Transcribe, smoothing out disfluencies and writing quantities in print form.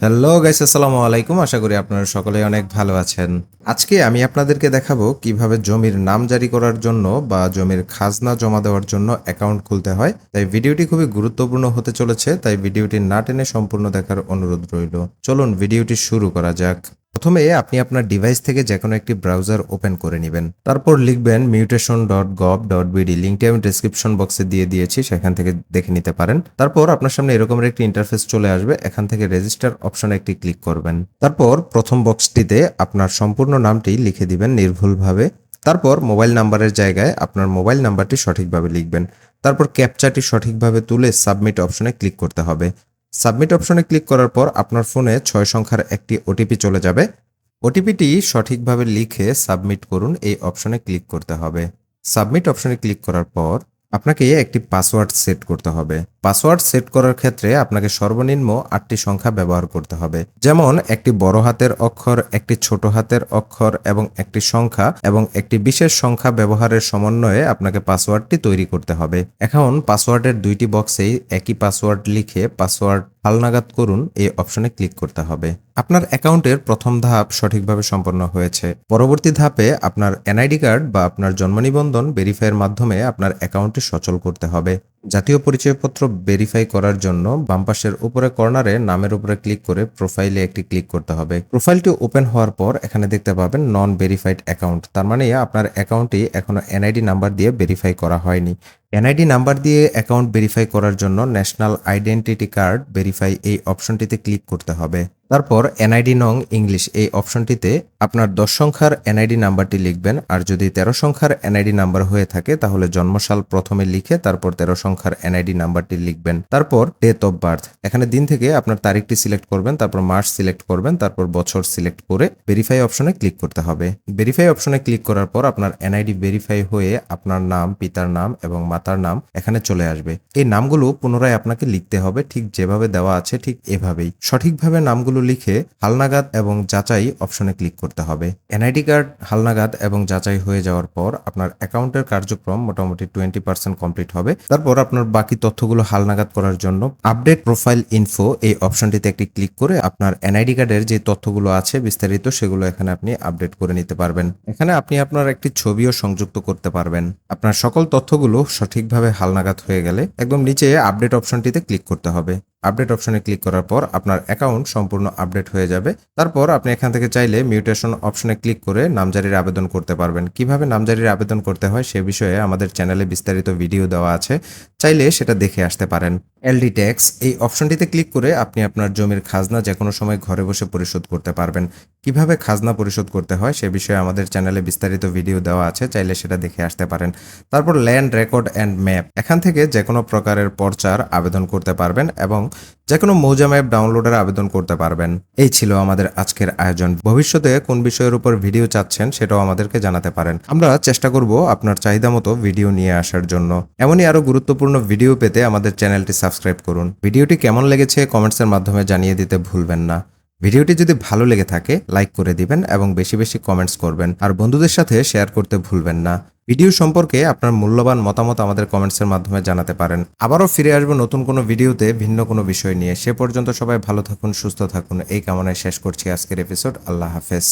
Hello guys, আসসালামু আলাইকুম। আশা করি আপনারা সকলেই অনেক ভালো আছেন। আজকে আমি আপনাদেরকে দেখাবো কিভাবে জমির নাম জারি করার জন্য বা জমির খাজনা জমা দেওয়ার জন্য অ্যাকাউন্ট খুলতে হয়। তাই ভিডিওটি খুবই গুরুত্বপূর্ণ হতে চলেছে, তাই ভিডিওটি না টেনে সম্পূর্ণ দেখার অনুরোধ রইল। চলুন ভিডিওটি শুরু করা যাক। প্রথমে আপনি আপনার ডিভাইস থেকে যে কোনো একটি ব্রাউজার ওপেন করে নেবেন। তারপর লিখবেন mutation.gov.bd। লিঙ্কটি আমি ডেসক্রিপশন বক্সে দিয়ে দিয়েছি, সেখান থেকে দেখে নিতে পারেন। তারপর আপনার সামনে এরকমের একটি ইন্টারফেস চলে আসবে। এখান থেকে রেজিস্টার অপশনে একটি ক্লিক করবেন। তারপর প্রথম বক্সটিতে আপনার সম্পূর্ণ নামটি লিখে দিবেন নির্ভুলভাবে। তারপর মোবাইল নাম্বারের জায়গায় আপনার মোবাইল নাম্বারটি সঠিকভাবে লিখবেন। তারপর ক্যাপচাটি সঠিকভাবে তুলে সাবমিট অপশনে ক্লিক করতে হবে। সাবমিট অপশনে ক্লিক করার পর আপনার ফোনে 6 সংখ্যার একটি ওটিপি চলে যাবে। ওটিপিটি সঠিকভাবে লিখে সাবমিট করুন, এই অপশনে ক্লিক করতে হবে। সাবমিট অপশনে ক্লিক করার পর আপনাকে একটি পাসওয়ার্ড সেট করতে হবে। পাসওয়ার্ড সেট করার ক্ষেত্রে আপনাকে সর্বনিম্ন 8টি সংখ্যা ব্যবহার করতে হবে, যেমন একটি বড় হাতের অক্ষর, একটি ছোট হাতের অক্ষর এবং একটি সংখ্যা এবং একটি বিশেষ সংখ্যা ব্যবহারের সমন্বয়ে আপনাকে পাসওয়ার্ডটি তৈরি করতে হবে। এখন পাসওয়ার্ডের দুইটি বক্সেই একই পাসওয়ার্ড লিখে পাসওয়ার্ড হালনাগাদ করুন, এই অপশনে ক্লিক করতে হবে। আপনার অ্যাকাউন্টের প্রথম ধাপ সঠিকভাবে সম্পন্ন হয়েছে। পরবর্তী ধাপে আপনার এনআইডি কার্ড বা আপনার জন্ম নিবন্ধন ভেরিফাইয়ের মাধ্যমে আপনার অ্যাকাউন্টটি সচল করতে হবে। জাতীয় পরিচয়পত্র ভেরিফাই করার জন্য বাম পাশের উপরে কর্নারে নামের উপরে ক্লিক করে প্রোফাইলে একটি ক্লিক করতে হবে। প্রোফাইলটি ওপেন হওয়ার পর এখানে দেখতে পাবেন নন ভেরিফাইড অ্যাকাউন্ট, তার মানে আপনার অ্যাকাউন্টটি এখনো এনআইডি নাম্বার দিয়ে ভেরিফাই করা হয়নি। এনআইডি নাম্বার দিয়ে অ্যাকাউন্ট ভেরিফাই করার জন্য ন্যাশনাল আইডেন্টিটি কার্ড ভেরিফাই এই অপশনটিতে ক্লিক করতে হবে। তারপর এনআইডি নং ইংলিশ এই অপশনটিতে আপনার 10 সংখ্যার এনআইডি নাম্বারটি লিখবেন, আর যদি 13 সংখ্যার এনআইডি নাম্বার হয়ে থাকে তাহলে জন্মসাল প্রথমে লিখে তারপর 13 সংখ্যার এনআইডি নাম্বারটি লিখবেন। তারপর ডেট অফ বার্থ, এখানে দিন থেকে আপনার তারিখটি সিলেক্ট করবেন, তারপর মাস সিলেক্ট করবেন, তারপর বছর সিলেক্ট করে ভেরিফাই অপশনে ক্লিক করতে হবে। ভেরিফাই অপশনে ক্লিক করার পর আপনার এনআইডি ভেরিফাই হয়ে আপনার নাম, পিতার নাম এবং মাতার নাম এখানে চলে আসবে। এই নামগুলো পুনরায় আপনাকে লিখতে হবে, ঠিক যেভাবে দেওয়া আছে ঠিক এভাবেই। সঠিকভাবে নামগুলো লিখে হালনাগাদ এবং যাচাই অপশনে ক্লিক করতে হবে। এনআইডি কার্ড হালনাগাদ এবং যাচাই হয়ে যাওয়ার পর আপনার অ্যাকাউন্টের কার্যক্রম মোটামুটি 20% কমপ্লিট হবে। তারপর আপনার বাকি তথ্যগুলো হালনাগাদ করার জন্য আপডেট প্রোফাইল ইনফো এই অপশনটিতে একটি ক্লিক করে আপনার এনআইডি কার্ডের যে তথ্যগুলো আছে বিস্তারিত সেগুলো এখানে আপনি আপডেট করে নিতে পারবেন। এখানে আপনি আপনার একটি ছবিও সংযুক্ত করতে পারবেন। আপনার সকল তথ্যগুলো সঠিকভাবে হালনাগাদ হয়ে গেলে একদম নিচে আপডেট অপশনটিতে ক্লিক করতে হবে। আপডেট অপশনে ক্লিক করার পর আপনার অ্যাকাউন্ট সম্পূর্ণ আপডেট হয়ে যাবে। তারপর আপনি এখান থেকে চাইলে মিউটেশন অপশনে ক্লিক করে নামজারির আবেদন করতে পারবেন। কিভাবে নামজারির আবেদন করতে হয় সে বিষয়ে আমাদের চ্যানেলে বিস্তারিত ভিডিও দেওয়া আছে, চাইলে সেটা দেখে আসতে পারেন। এলডি ট্যাক্স এই অপশনটিতে ক্লিক করে আপনি আপনার জমির খাজনা যে কোনো সময় ঘরে বসে পরিশোধ করতে পারবেন। কিভাবে খাজনা পরিশোধ করতে হয় সে বিষয়ে আমাদের চ্যানেলে বিস্তারিত ভিডিও দেওয়া আছে, চাইলে সেটা দেখে আসতে পারেন। তারপর ল্যান্ড রেকর্ড অ্যান্ড ম্যাপ, এখান থেকে যে কোনো প্রকারের পর্চার আবেদন করতে পারবেন এবং যে কোনো মৌজা ম্যাপ ডাউনলোডের আবেদন করতে পারবেন। এই ছিল আমাদের আজকের আয়োজন। ভবিষ্যতে কোন বিষয়ের উপর ভিডিও চাচ্ছেন সেটাও আমাদেরকে জানাতে পারেন, আমরা চেষ্টা করব আপনার চাহিদা মতো ভিডিও নিয়ে আসার জন্য। এমনই আরো গুরুত্বপূর্ণ ভিডিও পেতে আমাদের চ্যানেলটি সাবস্ক্রাইব করুন। ভিডিওটি কেমন লেগেছে কমেন্টসের মাধ্যমে জানিয়ে দিতে ভুলবেন না। ভিডিওটি যদি ভালো লেগে থাকে লাইক করে দিবেন এবং বেশি বেশি কমেন্টস করবেন, আর বন্ধুদের সাথে শেয়ার করতে ভুলবেন না। ভিডিও সম্পর্কে আপনার মূল্যবান মতামত আমাদের কমেন্টসের মাধ্যমে জানাতে পারেন। আবারও ফিরে আসবো নতুন কোনো ভিডিওতে ভিন্ন কোনো বিষয় নিয়ে। সে পর্যন্ত সবাই ভালো থাকুন, সুস্থ থাকুন, এই কামনায় শেষ করছি আজকের এপিসোড। আল্লাহ হাফেজ।